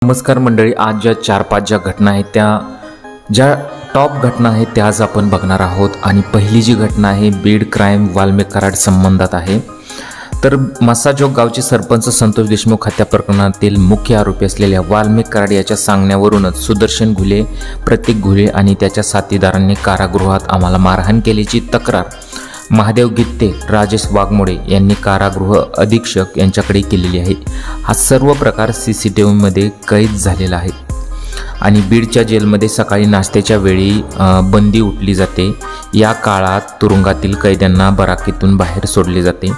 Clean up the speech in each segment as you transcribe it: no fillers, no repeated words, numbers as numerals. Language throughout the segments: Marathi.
नमस्कार मंडळी, आज ज्या 4-5 ज्या घटना आहेत ज्या टॉप घटना आहेत त्या आज आपण बघणार आहोत। आणि पहिली जी घटना आहे बीड क्राईम वाल्मिक कराड संबंधात आहे। तर मसाजोग गावचे सरपंच संतोष देशमुख हत्या प्रकरणातील मुख्य आरोपी असलेल्या वाल्मिक कराड याच्या सांगण्यावरूनच सुदर्शन घुले, प्रतीक घुले आणि त्याच्या साथीदारांनी कारागृहात आम्हाला मारहाण केल्याची तक्रार महादेव गित्ते, राजेश वाघमोडे यांनी कारागृह अधीक्षक यांच्याकडे केलेली आहे। हा सर्व प्रकार CCTVमध्ये कैद झालेला आहे। आणि बीडच्या जेलमध्ये सकाळी नाश्त्याच्या वेळी बंदी उठली जाते। या काळात तुरुंगातील कैद्यांना बराकीतून बाहेर सोडले जाते।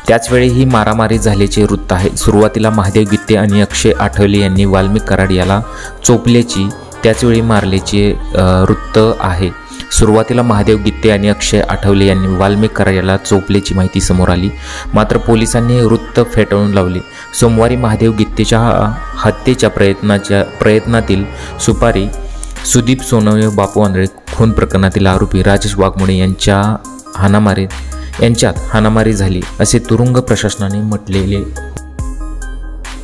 त्याचवेळी ही मारामारी झाल्याचे वृत्त आहे। सुरुवातीला महादेव गित्ते आणि अक्षय आठवले यांनी वाल्मिक कराड याला चोपल्याची त्याचवेळी मारल्याचे वृत्त आहे। सुरुवातीला महादेव गित्ते आणि अक्षय आठवले यांनी वाल्मिक कराड याला चोपल्याची माहिती समोर आली, मात्र पोलिसांनी हे वृत्त फेटाळून लावले। सोमवारी महादेव गित्तेच्या हत्येच्या प्रयत्नातील सुपारी सुदीप सोनवणे, बापू आंधळे खून प्रकरणातील आरोपी राजेश वाघमोडे यांच्यात हाणामारी झाली असे तुरुंग प्रशासनाने म्हटलेले।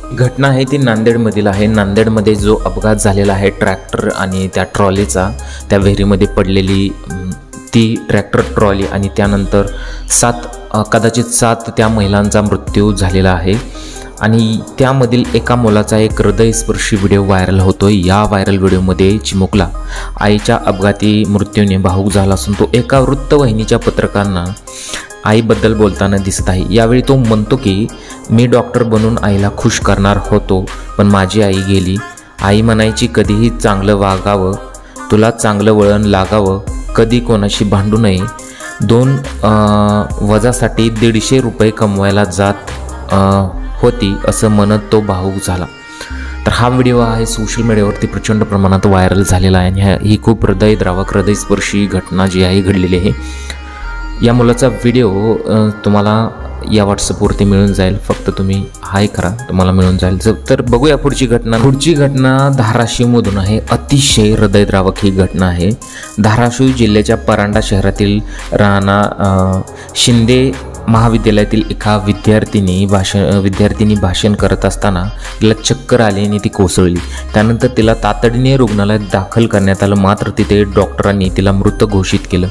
घटना आहे ती नांदेडमधील आहे। नांदेडमध्ये जो अपघात झालेला आहे ट्रॅक्टर आणि त्या ट्रॉलीचा, त्या विहिरीमध्ये पडलेली ती ट्रॅक्टर ट्रॉली आणि त्यानंतर कदाचित 7 त्या महिलांचा मृत्यू झालेला आहे। आणि त्यामधील एका मुलाचा एक हृदयस्पर्शी व्हिडिओ व्हायरल होतोय। या व्हायरल व्हिडिओमध्ये चिमुकला आईच्या अपघाती मृत्यूने भावूक झाला असून तो एका वृत्तवाहिनीच्या पत्रकारांना आईबद्दल बोलताना दिसत आहे। यावेळी तो म्हणतो की मी डॉक्टर बनून आईला खुश करणार होतो, पण माझी आई गेली। आई म्हणायची कधीही चांगलं वागावं, तुला चांगलं वळण लागावं, कधी कोणाशी भांडू नये। 2 वजासाठी 150 रुपये कमवायला जात होती असं म्हणत तो भावूक झाला। तर हा व्हिडिओ आहे सोशल मीडियावरती प्रचंड प्रमाणात व्हायरल झालेला आहे आणि ही खूप हृदयस्पर्शी घटना जी आहे घडलेली आहे। या मुलाचा व्हिडिओ तुम्हाला या व्हॉट्सअपवरती मिळून जाईल, फक्त तुम्ही हाय करा, तुम्हाला मिळून जाईल। तर बघूया पुढची घटना धाराशिवमधून आहे। अतिशय हृदयद्रावक ही घटना आहे। धाराशिव जिल्ह्याच्या परांडा शहरातील राणा शिंदे महाविद्यालयातील एका विद्यार्थिनी भाषण करत असताना तिला चक्कर आली आणि ती कोसळली। त्यानंतर तिला तातडीने रुग्णालयात दाखल करण्यात आलं, मात्र तिथे डॉक्टरांनी तिला मृत घोषित केलं,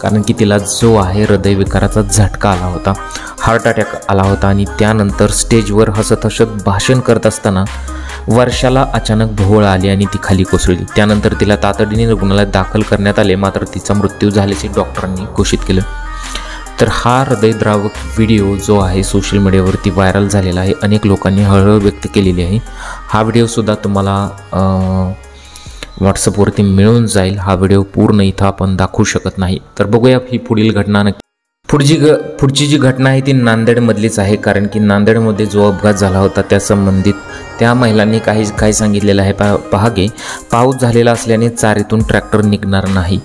कारण की तिला जो आहे हृदयविकाराचा झटका आला होता, हार्ट अटॅक आला होता। आणि त्यानंतर स्टेजवर हसत भाषण करत असताना वर्षाला अचानक भोवळ आली आणि ती खाली कोसळली। त्यानंतर तिला तातडीने रुग्णालयात दाखल करण्यात आले, मात्र तिचा मृत्यू झाल्याचे डॉक्टरांनी घोषित केलं। तर हा हृदयद्रावक व्हिडिओ जो आहे सोशल मीडियावरती व्हायरल झालेला आहे। अनेक लोकांनी हळहळ व्यक्त केलेली आहे। हा व्हिडिओसुद्धा तुम्हाला व्हॉट्सअपवरती मिळून जाईल। हा व्हिडिओ पूर्ण इथं आपण दाखवू शकत नाही। तर बघूया ही पुढील घटना नक्की। पुढची जी घटना आहे ती नांदेडमधलीच आहे, कारण की नांदेडमध्ये जो अपघात झाला होता त्या संबंधित त्या महिलांनी काय सांगितलेलं आहे पहा की पाऊस झालेला असल्याने चारीतून ट्रॅक्टर निघणार नाही,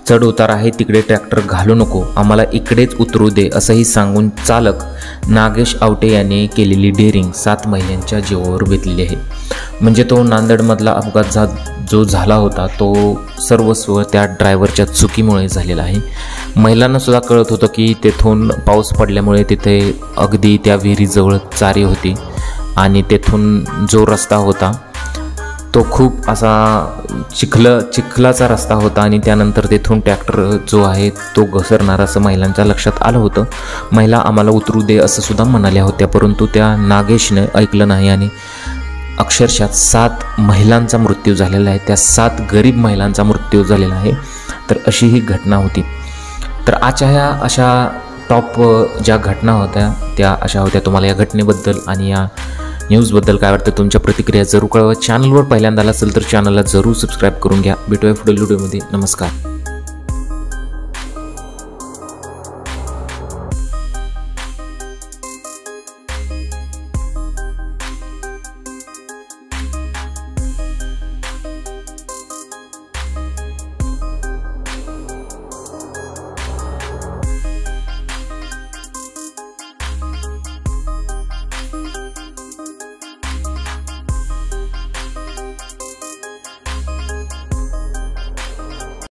चढ उतार आहे तिकडे ट्रॅक्टर घालू नको, आम्हाला इकडेच उतरू दे असंही सांगून चालक नागेश आवटे याने केलेली डेअरिंग 7 महिलांच्या जीवावर बेतलेली आहे। म्हणजे तो नांदेडमधला अपघात जो झाला होता तो सर्वस्व त्या ड्रायव्हरच्या चुकीमुळे झालेला आहे। महिलांना सुद्धा कळत होतं की तेथून पाऊस पडल्यामुळे तिथे अगदी त्या विहिरीजवळ चारी होती आणि तेथून जो रस्ता होता तो खूप असा चिखलाचा रस्ता होता आणि त्यानंतर तेथून ट्रॅक्टर जो आहे तो घसरणार असं महिलांच्या लक्षात आलं होतं। महिला आम्हाला उतरू दे असं सुद्धा म्हणाल्या होत्या, परंतु त्या नागेशने ऐकलं नाही आणि अक्षरशः 7 महिलांचा मृत्यू झालेला आहे। त्या 7 गरीब महिलांचा मृत्यू झालेला आहे। तर अशी ही घटना होती। तर आजच्या ह्या अशा टॉप ज्या घटना होत्या त्या अशा होत्या। तुम्हाला या घटनेबद्दल आणि या न्यूजबद्दल काय वाटतं, तुमच्या प्रतिक्रिया जरूर कळवा। चॅनलवर पहिल्यांदा असेल तर चॅनलला जरूर सबस्क्राईब करून घ्या। भेटूया पुढील व्हिडिओमध्ये। नमस्कार।